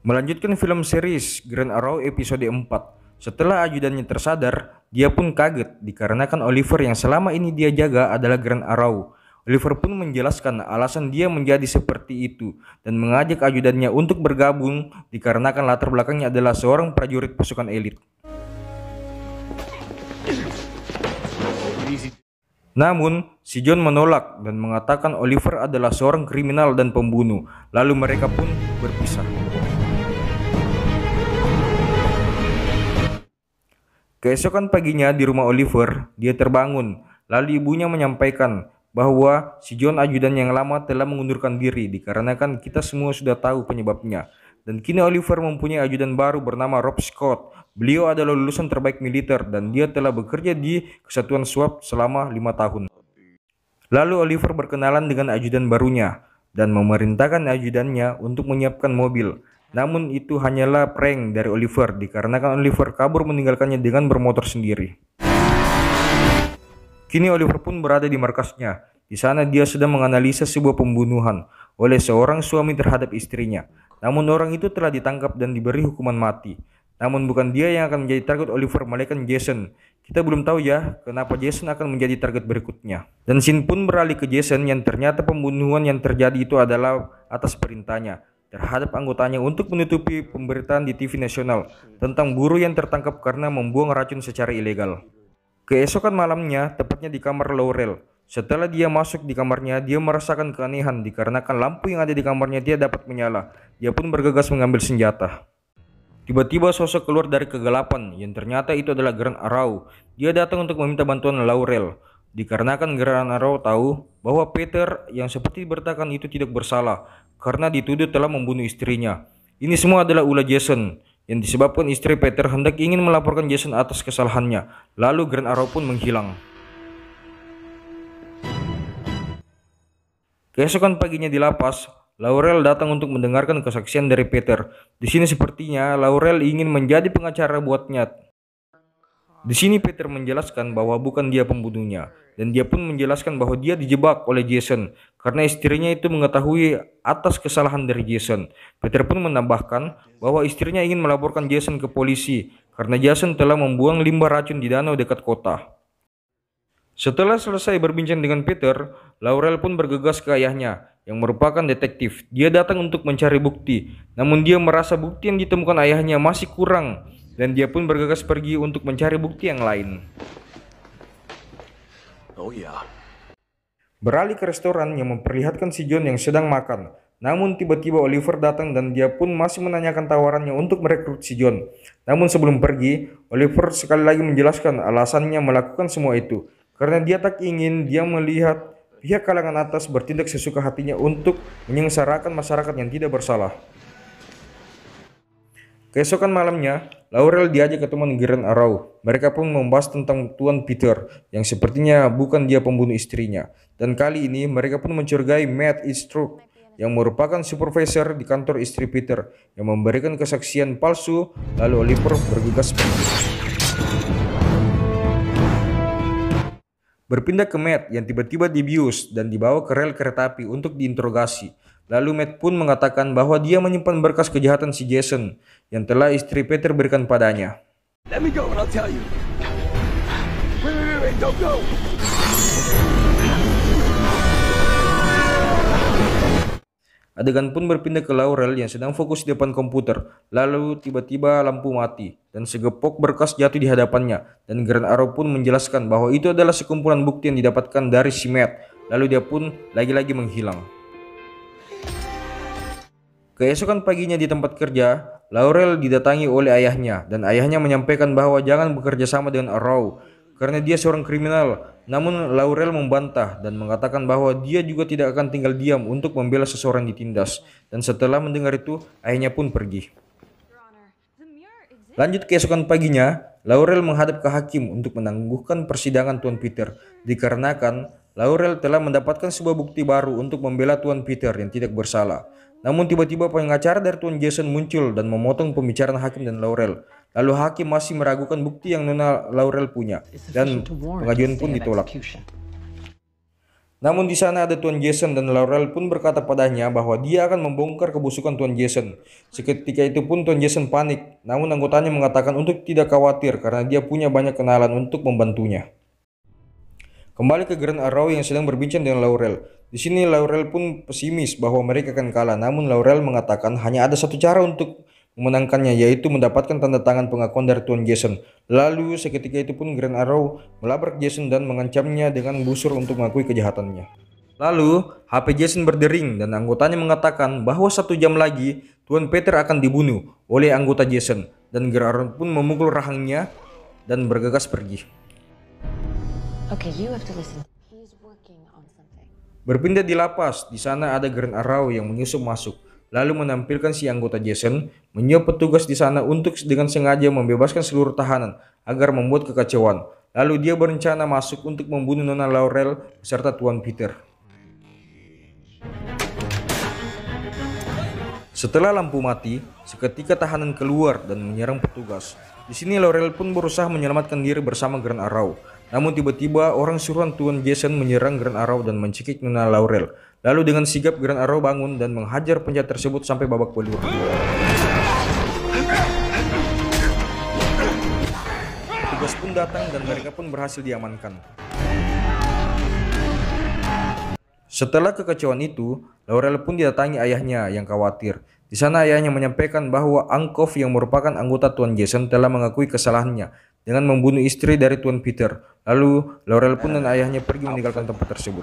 Melanjutkan film series Green Arrow episode 4. Setelah ajudannya tersadar, dia pun kaget dikarenakan Oliver yang selama ini dia jaga adalah Green Arrow. Oliver pun menjelaskan alasan dia menjadi seperti itu dan mengajak ajudannya untuk bergabung dikarenakan latar belakangnya adalah seorang prajurit pasukan elit. Namun, si John menolak dan mengatakan Oliver adalah seorang kriminal dan pembunuh. Lalu mereka pun berpisah. Keesokan paginya di rumah Oliver, dia terbangun. Lalu ibunya menyampaikan bahwa si John ajudan yang lama telah mengundurkan diri dikarenakan kita semua sudah tahu penyebabnya. Dan kini Oliver mempunyai ajudan baru bernama Rob Scott. Beliau adalah lulusan terbaik militer dan dia telah bekerja di Kesatuan SWAT selama 5 tahun. Lalu Oliver berkenalan dengan ajudan barunya dan memerintahkan ajudannya untuk menyiapkan mobil. Namun itu hanyalah prank dari Oliver dikarenakan Oliver kabur meninggalkannya dengan bermotor sendiri. Kini Oliver pun berada di markasnya. Di sana dia sedang menganalisa sebuah pembunuhan oleh seorang suami terhadap istrinya. Namun orang itu telah ditangkap dan diberi hukuman mati. Namun bukan dia yang akan menjadi target Oliver, melainkan Jason. Kita belum tahu ya kenapa Jason akan menjadi target berikutnya. Dan scene pun beralih ke Jason yang ternyata pembunuhan yang terjadi itu adalah atas perintahnya terhadap anggotanya untuk menutupi pemberitaan di TV nasional tentang buruh yang tertangkap karena membuang racun secara ilegal. Keesokan malamnya, tepatnya di kamar Laurel. Setelah dia masuk di kamarnya, dia merasakan keanehan dikarenakan lampu yang ada di kamarnya tidak dapat menyala. Dia pun bergegas mengambil senjata. Tiba-tiba sosok keluar dari kegelapan yang ternyata itu adalah Green Arrow. Dia datang untuk meminta bantuan Laurel. Dikarenakan Green Arrow tahu bahwa Peter yang seperti bertakan itu tidak bersalah karena dituduh telah membunuh istrinya. Ini semua adalah ulah Jason yang disebabkan istri Peter hendak ingin melaporkan Jason atas kesalahannya. Lalu Green Arrow pun menghilang. Keesokan paginya di lapas, Laurel datang untuk mendengarkan kesaksian dari Peter. Di sini sepertinya Laurel ingin menjadi pengacara buatnya. Di sini Peter menjelaskan bahwa bukan dia pembunuhnya dan dia pun menjelaskan bahwa dia dijebak oleh Jason karena istrinya itu mengetahui atas kesalahan dari Jason. Peter pun menambahkan bahwa istrinya ingin melaporkan Jason ke polisi karena Jason telah membuang limbah racun di danau dekat kota. Setelah selesai berbincang dengan Peter, Laurel pun bergegas ke ayahnya yang merupakan detektif. Dia datang untuk mencari bukti, namun dia merasa bukti yang ditemukan ayahnya masih kurang dan dia pun bergegas pergi untuk mencari bukti yang lain. Beralih ke restoran yang memperlihatkan si John yang sedang makan. Namun tiba-tiba Oliver datang dan dia pun masih menanyakan tawarannya untuk merekrut si John. Namun sebelum pergi, Oliver sekali lagi menjelaskan alasannya melakukan semua itu karena dia tak ingin dia melihat pihak kalangan atas bertindak sesuka hatinya untuk menyengsarakan masyarakat yang tidak bersalah. Keesokan malamnya, Laurel diajak ke teman Green Arrow. Mereka pun membahas tentang Tuan Peter yang sepertinya bukan dia pembunuh istrinya. Dan kali ini mereka pun mencurigai Matt Eastrook yang merupakan supervisor di kantor istri Peter yang memberikan kesaksian palsu. Lalu Oliver bergegas pergi. Berpindah ke Matt yang tiba-tiba dibius dan dibawa ke rel kereta api untuk diinterogasi. Lalu Matt pun mengatakan bahwa dia menyimpan berkas kejahatan si Jason yang telah istri Peter berikan padanya. Adegan pun berpindah ke Laurel yang sedang fokus di depan komputer. Lalu tiba-tiba lampu mati dan segepok berkas jatuh di hadapannya. Dan Green Arrow pun menjelaskan bahwa itu adalah sekumpulan bukti yang didapatkan dari si Matt. Lalu dia pun lagi-lagi menghilang. Keesokan paginya di tempat kerja, Laurel didatangi oleh ayahnya dan ayahnya menyampaikan bahwa jangan bekerja sama dengan Arrow karena dia seorang kriminal. Namun Laurel membantah dan mengatakan bahwa dia juga tidak akan tinggal diam untuk membela seseorang ditindas. Dan setelah mendengar itu, ayahnya pun pergi. Lanjut keesokan paginya, Laurel menghadap ke hakim untuk menangguhkan persidangan Tuan Peter dikarenakan Laurel telah mendapatkan sebuah bukti baru untuk membela Tuan Peter yang tidak bersalah. Namun tiba-tiba pengacara dari Tuan Jason muncul dan memotong pembicaraan hakim dan Laurel. Lalu hakim masih meragukan bukti yang Nona Laurel punya dan pengajuan pun ditolak. Namun di sana ada Tuan Jason dan Laurel pun berkata padanya bahwa dia akan membongkar kebusukan Tuan Jason. Seketika itu pun Tuan Jason panik, namun anggotanya mengatakan untuk tidak khawatir karena dia punya banyak kenalan untuk membantunya. Kembali ke Grand Arrow yang sedang berbincang dengan Laurel. Di sini Laurel pun pesimis bahwa mereka akan kalah, namun Laurel mengatakan hanya ada satu cara untuk memenangkannya, yaitu mendapatkan tanda tangan pengakuan dari Tuan Jason. Lalu seketika itu pun Grand Arrow melabrak Jason dan mengancamnya dengan busur untuk mengakui kejahatannya. Lalu HP Jason berdering dan anggotanya mengatakan bahwa 1 jam lagi Tuan Peter akan dibunuh oleh anggota Jason, dan Grand Arrow pun memukul rahangnya dan bergegas pergi. Okay, you have to listen. He's working on something. Berpindah di lapas, di sana ada Grand Arrow yang menyusup masuk, lalu menampilkan si anggota Jason menyuap petugas di sana untuk dengan sengaja membebaskan seluruh tahanan agar membuat kekacauan. Lalu dia berencana masuk untuk membunuh Nona Laurel beserta Tuan Peter. Setelah lampu mati, seketika tahanan keluar dan menyerang petugas. Di sini Laurel pun berusaha menyelamatkan diri bersama Grand Arrow. Namun tiba-tiba orang suruhan Tuan Jason menyerang Grand Arrow dan mencekik Nona Laurel. Lalu dengan sigap Grand Arrow bangun dan menghajar penjahat tersebut sampai babak belur. Petugas pun datang dan mereka pun berhasil diamankan. Setelah kekacauan itu, Laurel pun didatangi ayahnya yang khawatir. Di sana ayahnya menyampaikan bahwa Angkov yang merupakan anggota Tuan Jason telah mengakui kesalahannya dengan membunuh istri dari Tuan Peter. Lalu Laurel pun dan ayahnya pergi meninggalkan tempat tersebut.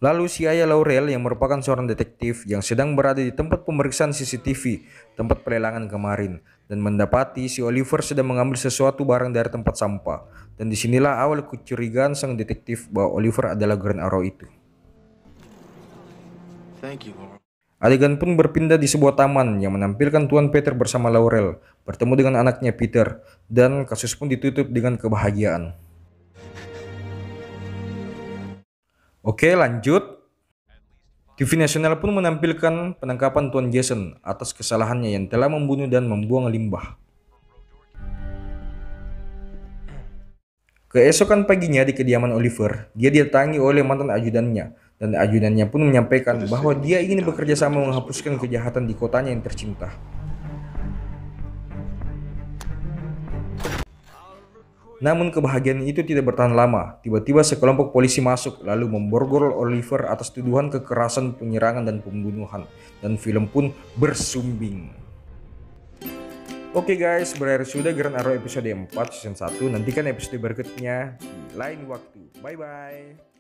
Lalu si ayah Laurel yang merupakan seorang detektif yang sedang berada di tempat pemeriksaan CCTV, tempat pelelangan kemarin, dan mendapati si Oliver sedang mengambil sesuatu barang dari tempat sampah. Dan disinilah awal kecurigaan sang detektif bahwa Oliver adalah Grand Arrow itu. Adegan pun berpindah di sebuah taman yang menampilkan Tuan Peter bersama Laurel bertemu dengan anaknya Peter, dan kasus pun ditutup dengan kebahagiaan. Oke, lanjut. TV nasional pun menampilkan penangkapan Tuan Jason atas kesalahannya yang telah membunuh dan membuang limbah. Keesokan paginya di kediaman Oliver, dia didatangi oleh mantan ajudannya, dan ajudannya pun menyampaikan bahwa dia ingin bekerja sama menghapuskan kejahatan di kotanya yang tercinta. Namun kebahagiaan itu tidak bertahan lama. Tiba-tiba sekelompok polisi masuk lalu memborgol Oliver atas tuduhan kekerasan, penyerangan, dan pembunuhan. Dan film pun bersumbing. Oke guys, berakhir sudah Grand Arrow episode 4 season 1. Nantikan episode berikutnya di lain waktu. Bye bye.